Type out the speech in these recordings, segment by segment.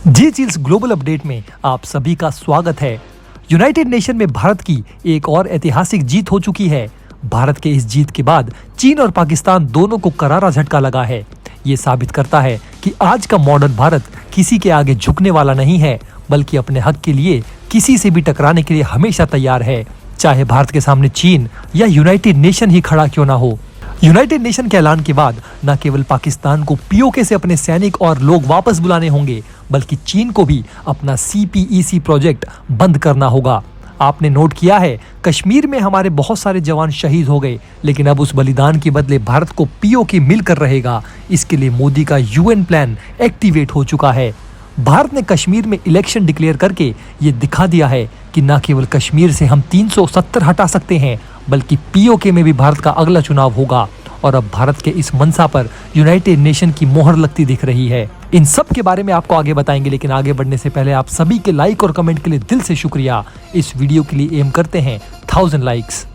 जी चील्स global update में आप सभी का स्वागत है। यूनाइटेड नेशन में भारत की एक और ऐतिहासिक जीत हो चुकी है। भारत के इस जीत के बाद चीन और पाकिस्तान दोनों को करारा झटका लगा है। ये साबित करता है कि आज का मॉडर्न भारत किसी के आगे झुकने वाला नहीं है, बल्कि अपने हक के लिए किसी से भी टकराने के लिए हमेशा तैयार है, चाहे भारत के सामने चीन या यूनाइटेड नेशन ही खड़ा क्यों ना हो। यूनाइटेड नेशन के ऐलान के बाद न केवल पाकिस्तान को पीओके से अपने सैनिक और लोग वापस बुलाने होंगे, बल्कि चीन को भी अपना CPEC प्रोजेक्ट बंद करना होगा। आपने नोट किया है, कश्मीर में हमारे बहुत सारे जवान शहीद हो गए, लेकिन अब उस बलिदान के बदले भारत को पीओके मिलकर रहेगा। इसके लिए मोदी का UN प्लान एक्टिवेट हो चुका है। भारत ने कश्मीर में इलेक्शन डिक्लेयर करके ये दिखा दिया है कि न केवल कश्मीर से हम 370 हटा सकते हैं, बल्कि पीओके में भी भारत का अगला चुनाव होगा। और अब भारत के इस मंशा पर यूनाइटेड नेशन की मोहर लगती दिख रही है। इन सब के बारे में आपको आगे बताएंगे, लेकिन आगे बढ़ने से पहले आप सभी के लाइक और कमेंट के लिए दिल से शुक्रिया। इस वीडियो के लिए एम करते हैं 1000 लाइक्स।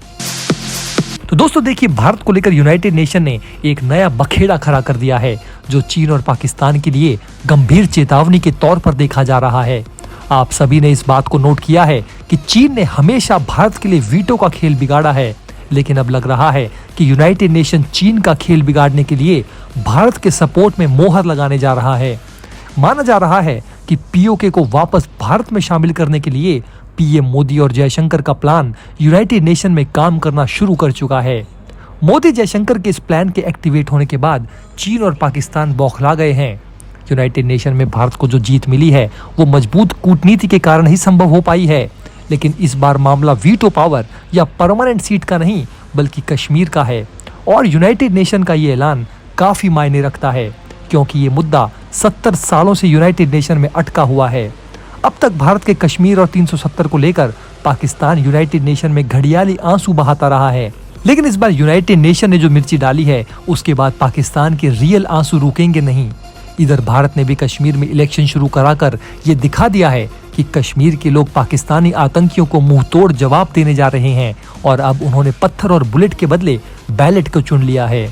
तो दोस्तों देखिए, भारत को लेकर यूनाइटेड नेशन ने एक नया बखेड़ा खड़ा कर दिया है, जो चीन और पाकिस्तान के लिए गंभीर चेतावनी के तौर पर देखा जा रहा है। आप सभी ने इस बात को नोट किया है कि चीन ने हमेशा भारत के लिए वीटो का खेल बिगाड़ा है, लेकिन अब लग रहा है कि यूनाइटेड नेशन चीन का खेल बिगाड़ने के लिए भारत के सपोर्ट में मोहर लगाने जा रहा है। माना जा रहा है कि पीओके को वापस भारत में शामिल करने के लिए PM मोदी और जयशंकर का प्लान यूनाइटेड नेशन में काम करना शुरू कर चुका है। मोदी जयशंकर के इस प्लान के एक्टिवेट होने के बाद चीन और पाकिस्तान बौखला गए हैं। यूनाइटेड नेशन में भारत को जो जीत मिली है वो मजबूत कूटनीति के कारण ही संभव हो पाई है, लेकिन इस बार मामला वीटो पावर या परमानेंट सीट का नहीं, बल्कि कश्मीर का है। और यूनाइटेड नेशन का ये ऐलान काफी मायने रखता है, क्योंकि ये मुद्दा 70 सालों से यूनाइटेड नेशन में अटका हुआ है। अब तक भारत के कश्मीर और 370 को लेकर पाकिस्तान यूनाइटेड नेशन में घड़ियाली आंसू बहाता रहा है, लेकिन इस बार यूनाइटेड नेशन ने जो मिर्ची डाली है, उसके बाद पाकिस्तान के रियल आंसू रुकेंगे नहीं। इधर भारत ने भी कश्मीर में इलेक्शन शुरू कराकर ये दिखा दिया है कि कश्मीर के लोग पाकिस्तानी आतंकियों को मुंह तोड़ जवाब देने जा रहे हैं, और अब उन्होंने पत्थर और बुलेट के बदले बैलेट को चुन लिया है।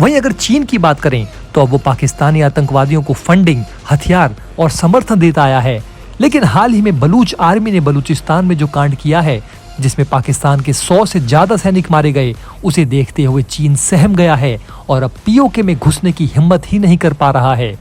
वहीं अगर चीन की बात करें तो अब वो पाकिस्तानी आतंकवादियों को फंडिंग, हथियार और समर्थन देता आया है। लेकिन हाल ही में बलूच आर्मी ने बलूचिस्तान में जो कांड किया है, जिसमें पाकिस्तान के 100 से ज्यादा सैनिक मारे गए, उसे देखते हुए चीन सहम गया है और अब पीओके में घुसने की हिम्मत ही नहीं कर पा रहा है।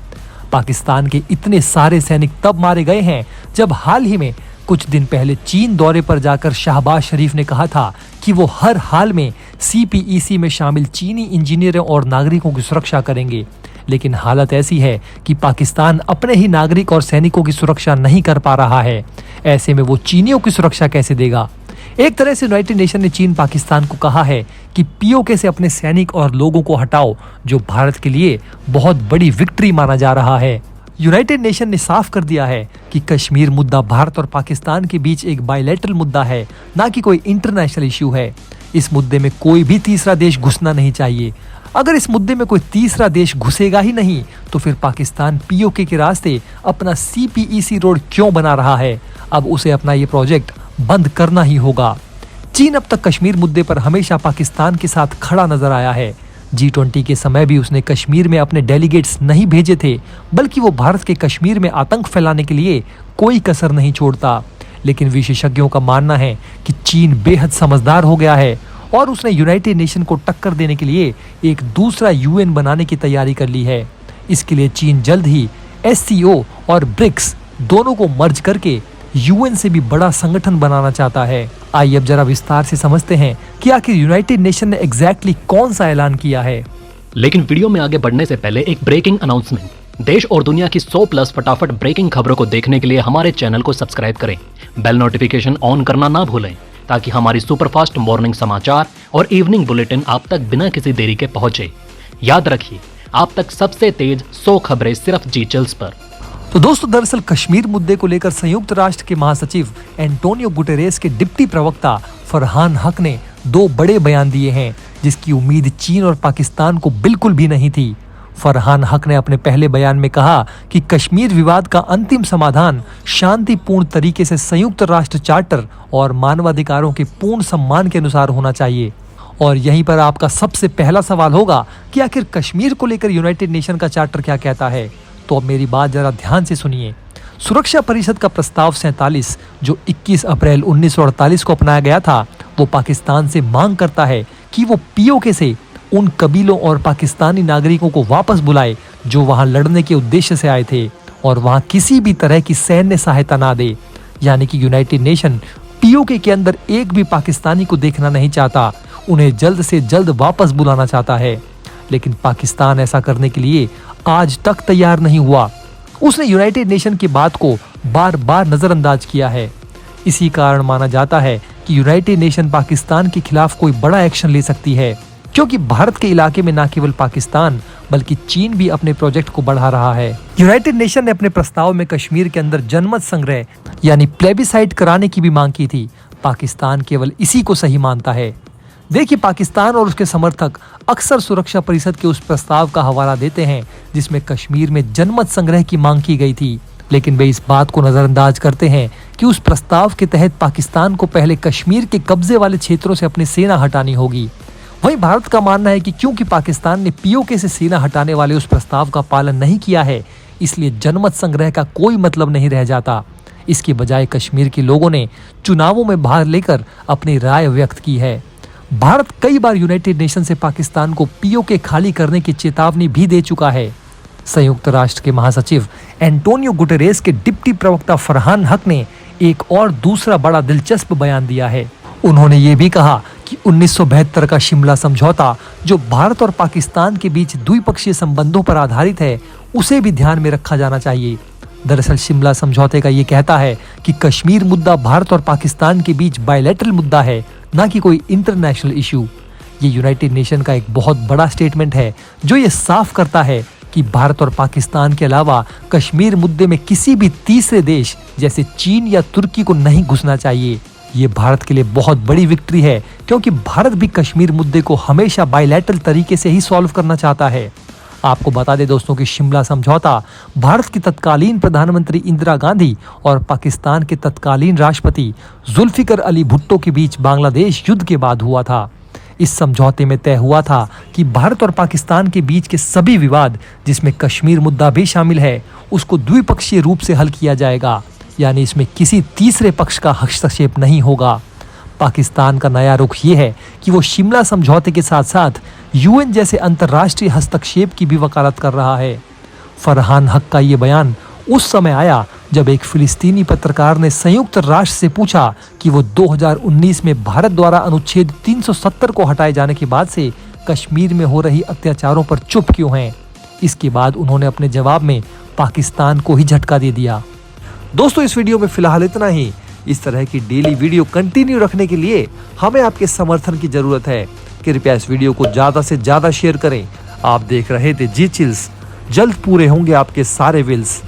पाकिस्तान के इतने सारे सैनिक तब मारे गए हैं जब हाल ही में कुछ दिन पहले चीन दौरे पर जाकर शहबाज शरीफ ने कहा था कि वो हर हाल में CPEC में शामिल चीनी इंजीनियरों और नागरिकों की सुरक्षा करेंगे। लेकिन हालत ऐसी है कि पाकिस्तान अपने ही नागरिक और सैनिकों की सुरक्षा नहीं कर पा रहा है। ऐसे में वो चीनियों की सुरक्षा कैसे देगा? एक तरह से यूनाइटेड नेशन ने चीन पाकिस्तान को कहा है कि पीओके से अपने सैनिक और लोगों को हटाओ, जो भारत के लिए बहुत बड़ी विक्ट्री माना जा रहा है। यूनाइटेड नेशन ने साफ कर दिया है कि कश्मीर मुद्दा भारत और पाकिस्तान के बीच एक बायलैटरल मुद्दा है, ना कि कोई इंटरनेशनल इश्यू है। इस मुद्दे में कोई भी तीसरा देश घुसना नहीं चाहिए। अगर इस मुद्दे में कोई तीसरा देश घुसेगा ही नहीं, तो फिर पाकिस्तान पीओके के रास्ते अपना CPEC रोड क्यों बना रहा है? अब उसे अपना ये प्रोजेक्ट बंद करना ही होगा। चीन अब तक कश्मीर मुद्दे पर हमेशा पाकिस्तान के साथ खड़ा नजर आया है। G20 के समय भी उसने कश्मीर में अपने डेलीगेट्स नहीं भेजे थे, बल्कि वो भारत के कश्मीर में आतंक फैलाने के लिए कोई कसर नहीं छोड़ता। लेकिन विशेषज्ञों का मानना है कि चीन बेहद समझदार हो गया है और उसने यूनाइटेड नेशन को टक्कर देने के लिए एक दूसरा UN बनाने की तैयारी कर ली है। इसके लिए चीन जल्द ही SCO और BRICS दोनों को मर्ज करके UN से भी बड़ा संगठन बनाना चाहता है। आइए अब जरा विस्तार से समझते हैं कि आखिर यूनाइटेड नेशन ने एग्जैक्टली कौन सा ऐलान किया है। लेकिन वीडियो में आगे बढ़ने से पहले एक ब्रेकिंग अनाउंसमेंट। देश और दुनिया की 100+ फटाफट ब्रेकिंग खबरों को देखने के लिए हमारे चैनल को सब्सक्राइब करें, बेल नोटिफिकेशन ऑन करना ना भूलें, ताकि हमारी सुपरफास्ट मॉर्निंग समाचार और इवनिंग बुलेटिन आप तक बिना किसी देरी के पहुंचे। याद रखिए, आप तक सबसे तेज 100 खबरें सिर्फ जी चिल्स पर। तो दोस्तों, दरअसल कश्मीर मुद्दे को लेकर संयुक्त राष्ट्र के महासचिव एंटोनियो गुटेरेस के डिप्टी प्रवक्ता फरहान हक ने 2 बड़े बयान दिए हैं, जिसकी उम्मीद चीन और पाकिस्तान को बिल्कुल भी नहीं थी। फरहान हक ने अपने पहले बयान में कहा कि कश्मीर विवाद का अंतिम समाधान शांतिपूर्ण तरीके से संयुक्त राष्ट्र चार्टर और मानवाधिकारों के पूर्ण सम्मान के अनुसार होना चाहिए। और यहीं पर आपका सबसे पहला सवाल होगा कि आखिर कश्मीर को लेकर यूनाइटेड नेशन का चार्टर क्या कहता है। तो अब मेरी बात जरा ध्यान से सुनिए। सुरक्षा परिषद का प्रस्ताव 47 जो 21 अप्रैल 1948 को अपनाया गया था, वो पाकिस्तान से मांग करता है कि वो पीओके से उन कबीलों और पाकिस्तानी नागरिकों को वापस बुलाए जो वहां लड़ने के उद्देश्य से आए थे और वहां किसी भी तरह की सैन्य सहायता ना दे। यानी कि यूनाइटेड नेशन पीओके के अंदर एक भी पाकिस्तानी को देखना नहीं चाहता, उन्हें जल्द से जल्द वापस बुलाना चाहता है। लेकिन पाकिस्तान ऐसा करने के लिए आज तक तैयार नहीं हुआ। उसने यूनाइटेड नेशन की बात को बार बार नजरअंदाज किया है। इसी कारण माना जाता है कि यूनाइटेड नेशन पाकिस्तान के खिलाफ कोई बड़ा एक्शन ले सकती है, क्योंकि भारत के इलाके में न केवल पाकिस्तान बल्कि चीन भी अपने प्रोजेक्ट को बढ़ा रहा है। यूनाइटेड नेशन ने अपने प्रस्ताव में कश्मीर के अंदर जनमत संग्रह यानी प्लेबिसाइट कराने की भी मांग की थी। पाकिस्तान केवल इसी को सही मानता है। देखिए, पाकिस्तान और उसके समर्थक अक्सर सुरक्षा परिषद के उस प्रस्ताव का हवाला देते हैं जिसमें कश्मीर में जनमत संग्रह की मांग की गई थी, लेकिन वे इस बात को नजरअंदाज करते हैं कि उस प्रस्ताव के तहत पाकिस्तान को पहले कश्मीर के कब्जे वाले क्षेत्रों से अपनी सेना हटानी होगी। वहीं भारत का मानना है कि क्योंकि पाकिस्तान ने पीओके से सेना हटाने वाले उस प्रस्ताव का पालन नहीं किया है, इसलिए जनमत संग्रह का कोई मतलब नहीं रह जाता। इसके बजाय कश्मीर के लोगों ने चुनावों में भाग लेकर अपनी राय व्यक्त की है। भारत कई बार यूनाइटेड नेशन से पाकिस्तान को पीओके खाली करने की चेतावनी भी दे चुका है। संयुक्त राष्ट्र के महासचिव एंटोनियो गुटेरेस के डिप्टी प्रवक्ता फरहान हक ने एक और दूसरा बड़ा दिलचस्प बयान दिया है। उन्होंने ये भी कहा कि 1972 का शिमला समझौता जो भारत और पाकिस्तान के बीच द्विपक्षीय संबंधों पर आधारित है, उसे भी ध्यान में रखा जाना चाहिए। दरअसल शिमला समझौते का ये कहता है कि कश्मीर मुद्दा भारत और पाकिस्तान के बीच बायलैटरल मुद्दा है, ना कि कोई इंटरनेशनल इशू। ये यूनाइटेड नेशन का एक बहुत बड़ा स्टेटमेंट है जो ये साफ करता है कि भारत और पाकिस्तान के अलावा कश्मीर मुद्दे में किसी भी तीसरे देश जैसे चीन या तुर्की को नहीं घुसना चाहिए। ये भारत के लिए बहुत बड़ी विक्ट्री है, क्योंकि भारत भी कश्मीर मुद्दे को हमेशा बायलैटरल तरीके से ही सॉल्व करना चाहता है। आपको बता दें दोस्तों कि शिमला समझौता भारत की तत्कालीन प्रधानमंत्री इंदिरा गांधी और पाकिस्तान के तत्कालीन राष्ट्रपति जुल्फिकर अली भुट्टो के बीच बांग्लादेश युद्ध के बाद हुआ था। इस समझौते में तय हुआ था कि भारत और पाकिस्तान के बीच के सभी विवाद, जिसमें कश्मीर मुद्दा भी शामिल है, उसको द्विपक्षीय रूप से हल किया जाएगा, यानी इसमें किसी तीसरे पक्ष का हस्तक्षेप नहीं होगा। पाकिस्तान का नया रुख ये है कि वो शिमला समझौते के साथ साथ यूएन जैसे अंतर्राष्ट्रीय हस्तक्षेप की भी वकालत कर रहा है। फरहान हक का ये बयान उस समय आया जब एक फिलिस्तीनी पत्रकार ने संयुक्त राष्ट्र से पूछा कि वो 2019 में भारत द्वारा अनुच्छेद 370 को हटाए जाने के बाद से कश्मीर में हो रही अत्याचारों पर चुप क्यों हैं। इसके बाद उन्होंने अपने जवाब में पाकिस्तान को ही झटका दे दिया। दोस्तों, इस वीडियो में फिलहाल इतना ही। इस तरह की डेली वीडियो कंटिन्यू रखने के लिए हमें आपके समर्थन की जरूरत है। कृपया इस वीडियो को ज्यादा से ज्यादा शेयर करें। आप देख रहे थे जी चिल्स। जल्द पूरे होंगे आपके सारे विल्स।